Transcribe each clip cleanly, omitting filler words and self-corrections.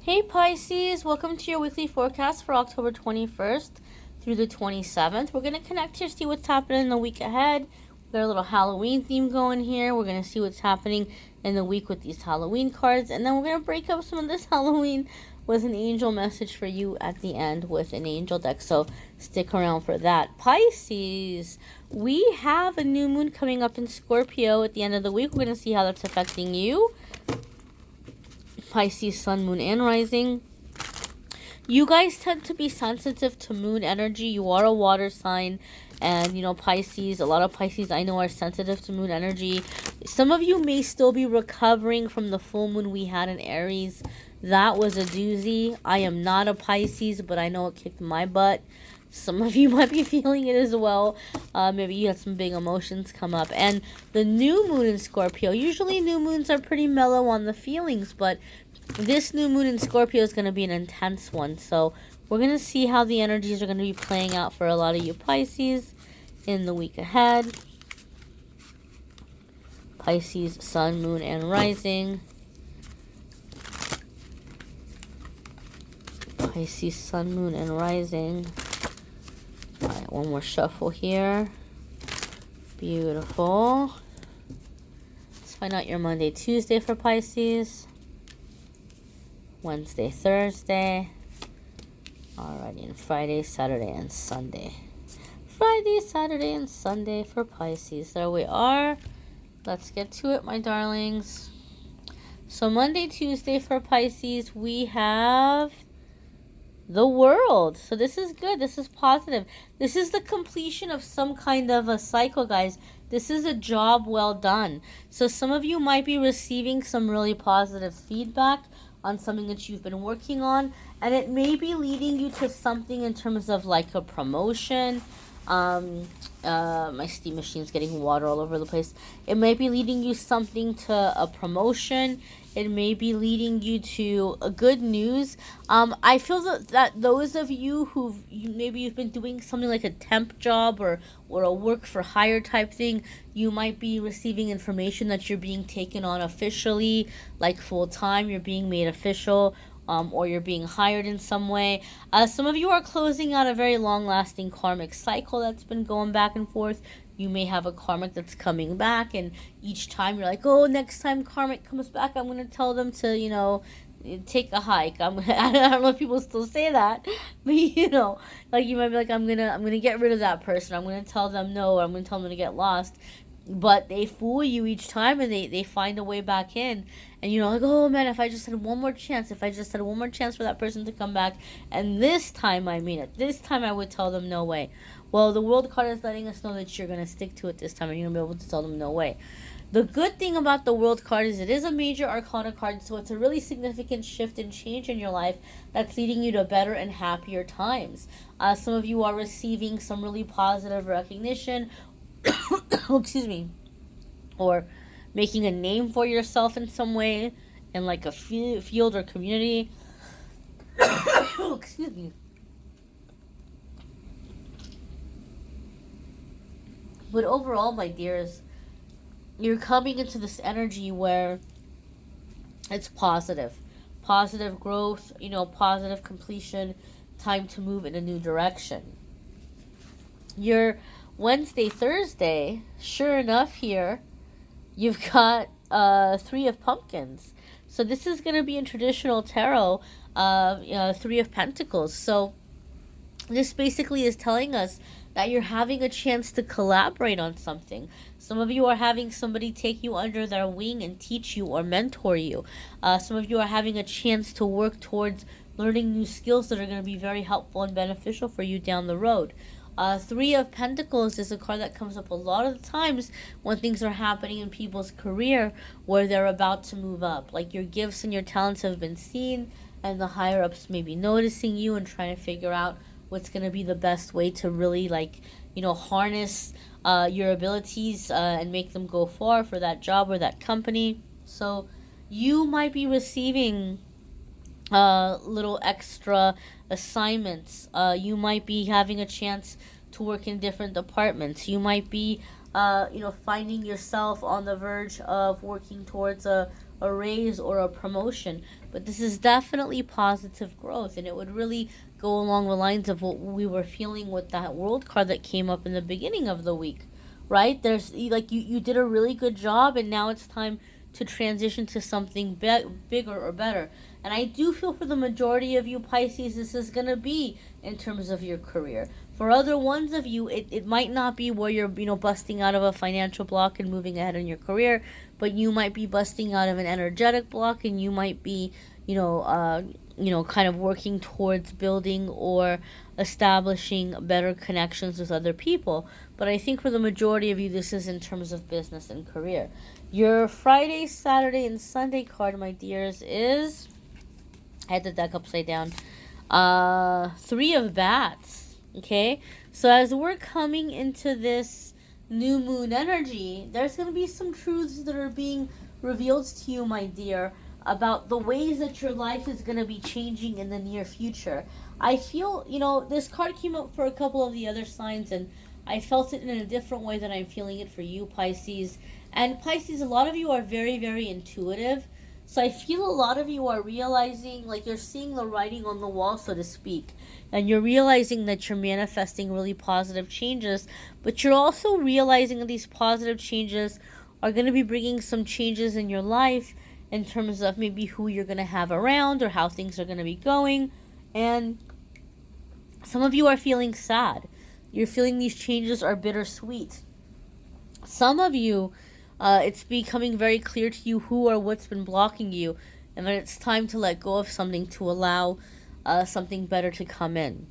Hey Pisces, welcome to your weekly forecast for October 21st through the 27th. We're going to connect here, see what's happening in the week ahead. We've got a little Halloween theme going here. We're going to see what's happening in the week with these Halloween cards. And then we're going to break up some of this Halloween with an angel message for you at the end with an angel deck. So stick around for that. Pisces, we have a new moon coming up in Scorpio at the end of the week. We're going to see how that's affecting you. Pisces, sun, moon, and rising. You guys tend to be sensitive to moon energy. You are a water sign. And, you know, Pisces, a lot of Pisces I know are sensitive to moon energy. Some of you may still be recovering from the full moon we had in Aries. That was a doozy. I am not a Pisces, but I know it kicked my butt. Some of you might be feeling it as well. Maybe you had some big emotions come up. And the new moon in Scorpio, usually new moons are pretty mellow on the feelings, but this new moon in Scorpio is going to be an intense one. So we're going to see how the energies are going to be playing out for a lot of you Pisces in the week ahead. Pisces, sun, moon, and rising. Pisces, sun, moon, and rising. All right, one more shuffle here. Beautiful. Let's find out your Monday, Tuesday for Pisces. Wednesday, Thursday. Alrighty, and Friday, Saturday, and Sunday. Friday, Saturday, and Sunday for Pisces. There we are. Let's get to it, my darlings. So Monday, Tuesday for Pisces, we have the World. So this is good. This is positive. This is the completion of some kind of a cycle, guys. This is a job well done. So some of you might be receiving some really positive feedback on something that you've been working on, and it may be leading you to something in terms of like a promotion. My steam machine's getting water all over the place. It may be leading you something to a promotion. It may be leading you to a good news. I feel that those of you maybe you've been doing something like a temp job or a work for hire type thing, you might be receiving information that you're being taken on officially, like full time. You're being made official. Or you're being hired in some way. Some of you are closing out a very long-lasting karmic cycle that's been going back and forth. You may have a karmic that's coming back, and each time you're like, oh, next time karmic comes back, I'm going to tell them to, you know, take a hike. I don't know if people still say that, but, you know, like you might be like, I'm gonna get rid of that person. I'm going to tell them no, or I'm going to tell them to get lost. But they fool you each time, and they find a way back in. And you're like, oh man, if I just had one more chance, for that person to come back, and this time I mean it. This time I would tell them no way. Well, the World card is letting us know that you're going to stick to it this time, and you're going to be able to tell them no way. The good thing about the World card is it is a major arcana card, so it's a really significant shift and change in your life that's leading you to better and happier times. Some of you are receiving some really positive recognition, excuse me, or making a name for yourself in some way, in like a field or community. Excuse me. But overall, my dears, you're coming into this energy where it's positive growth, you know, positive completion, time to move in a new direction. Your Wednesday, Thursday, sure enough here, you've got 3 of Pumpkins. So this is going to be in traditional tarot, 3 of Pentacles. So this basically is telling us that you're having a chance to collaborate on something. Some of you are having somebody take you under their wing and teach you or mentor you. Some of you are having a chance to work towards learning new skills that are going to be very helpful and beneficial for you down the road. 3 of Pentacles is a card that comes up a lot of the times when things are happening in people's career where they're about to move up. Like your gifts and your talents have been seen, and the higher ups may be noticing you and trying to figure out what's going to be the best way to really, like, you know, harness your abilities and make them go far for that job or that company. So you might be receiving little extra assignments. You might be having a chance to work in different departments. You might be finding yourself on the verge of working towards a raise or a promotion. but this is definitely positive growth, and it would really go along the lines of what we were feeling with that World card that came up in the beginning of the week, right? There's like you did a really good job, and now it's time to transition to something bigger or better. And I do feel for the majority of you Pisces, this is going to be in terms of your career. For other ones of you, it might not be where you're, busting out of a financial block and moving ahead in your career, but you might be busting out of an energetic block, and you might be, kind of working towards building or establishing better connections with other people. But I think for the majority of you, this is in terms of business and career. Your Friday, Saturday, and Sunday card, my dears, is... I had the deck upside down. 3 of Bats. Okay? So as we're coming into this new moon energy, there's going to be some truths that are being revealed to you, my dear, about the ways that your life is going to be changing in the near future. I feel, this card came up for a couple of the other signs, and I felt it in a different way than I'm feeling it for you, Pisces. And Pisces, a lot of you are very, very intuitive. So I feel a lot of you are realizing, like you're seeing the writing on the wall, so to speak. And you're realizing that you're manifesting really positive changes. But you're also realizing that these positive changes are going to be bringing some changes in your life in terms of maybe who you're going to have around or how things are going to be going. And some of you are feeling sad. You're feeling these changes are bittersweet. Some of you, it's becoming very clear to you who or what's been blocking you, and that it's time to let go of something to allow something better to come in.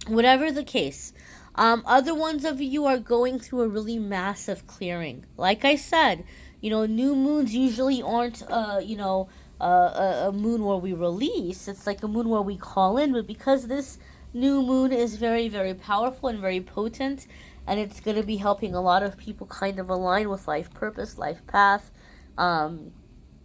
Whatever the case, other ones of you are going through a really massive clearing. Like I said, new moons usually aren't, a moon where we release. It's like a moon where we call in, but because this new moon is very, very powerful and very potent, and it's going to be helping a lot of people kind of align with life purpose, life path.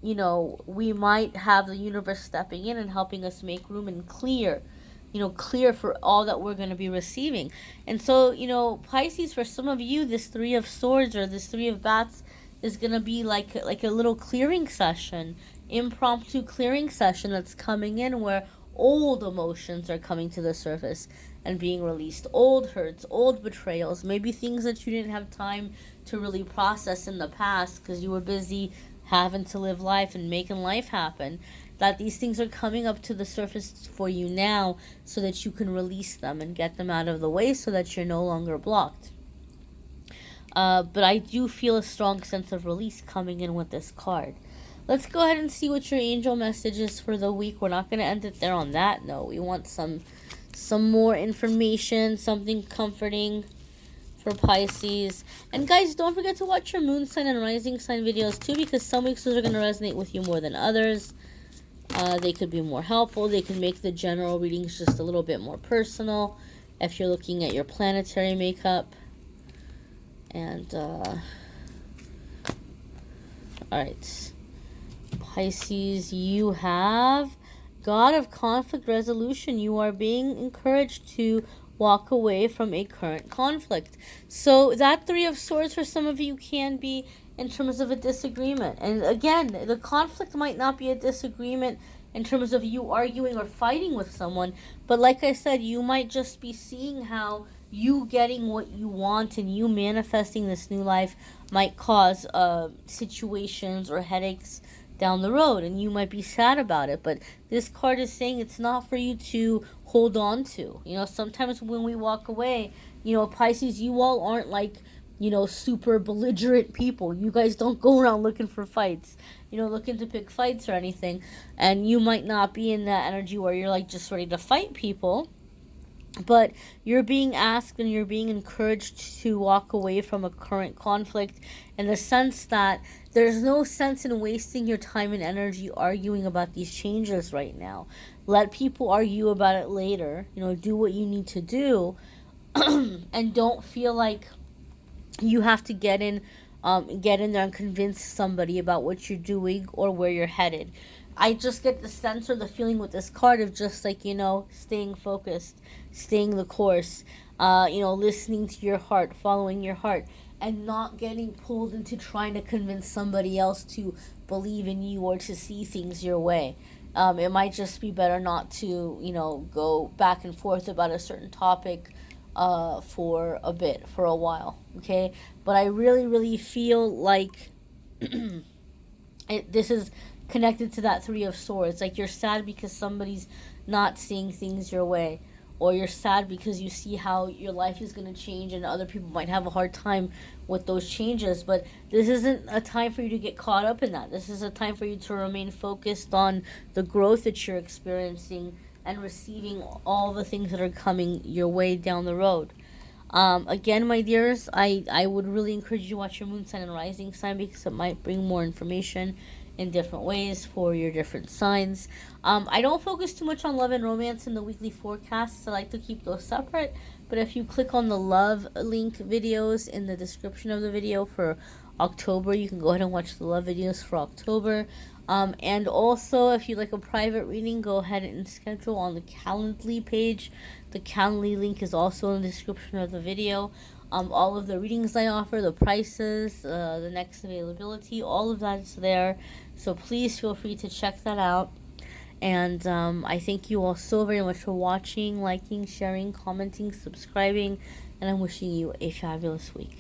We might have the universe stepping in and helping us make room and clear for all that we're going to be receiving. And so, Pisces, for some of you, this 3 of Swords or this 3 of Bats is going to be like a little clearing session, impromptu clearing session that's coming in where old emotions are coming to the surface and being released. Old hurts, old betrayals, maybe things that you didn't have time to really process in the past because you were busy having to live life and making life happen. That these things are coming up to the surface for you now so that you can release them and get them out of the way so that you're no longer blocked. But I do feel a strong sense of release coming in with this card. Let's go ahead and see what your angel message is for the week. We're not going to end it there on that note. We want some more information, something comforting for Pisces. And guys, don't forget to watch your moon sign and rising sign videos too, because some weeks those are going to resonate with you more than others. They could be more helpful. They can make the general readings just a little bit more personal if you're looking at your planetary makeup. And, alright. Pisces, you have God of Conflict Resolution. You are being encouraged to walk away from a current conflict. So that 3 of Swords for some of you can be in terms of a disagreement. And again, the conflict might not be a disagreement in terms of you arguing or fighting with someone, but like I said, you might just be seeing how you getting what you want and you manifesting this new life might cause situations or headaches down the road, and you might be sad about it. But this card is saying it's not for you to hold on to. Sometimes when we walk away, Pisces, you all aren't like, super belligerent people. You guys don't go around looking for fights, looking to pick fights or anything. And you might not be in that energy where you're like just ready to fight people. But you're being asked and you're being encouraged to walk away from a current conflict in the sense that there's no sense in wasting your time and energy arguing about these changes right now. Let people argue about it later. Do what you need to do. And don't feel like you have to get in there and convince somebody about what you're doing or where you're headed. I just get the sense or the feeling with this card of just like, staying focused, staying the course, listening to your heart, following your heart, and not getting pulled into trying to convince somebody else to believe in you or to see things your way. It might just be better not to, go back and forth about a certain topic for a while, okay? But I really, really feel like this is connected to that Three of Swords. Like, you're sad because somebody's not seeing things your way, or you're sad because you see how your life is going to change and other people might have a hard time with those changes. But this isn't a time for you to get caught up in that. This is a time for you to remain focused on the growth that you're experiencing and receiving all the things that are coming your way down the road. Again, my dears, I would really encourage you to watch your moon sign and rising sign, because it might bring more information in different ways for your different signs. I don't focus too much on love and romance in the weekly forecasts. I like to keep those separate. But if you click on the love link videos in the description of the video for October, you can go ahead and watch the love videos for October. And also, if you'd like a private reading, go ahead and schedule on the Calendly page. The Calendly link is also in the description of the video. All of the readings I offer, the prices, the next availability, all of that is there. So please feel free to check that out. And I thank you all so very much for watching, liking, sharing, commenting, subscribing, and I'm wishing you a fabulous week.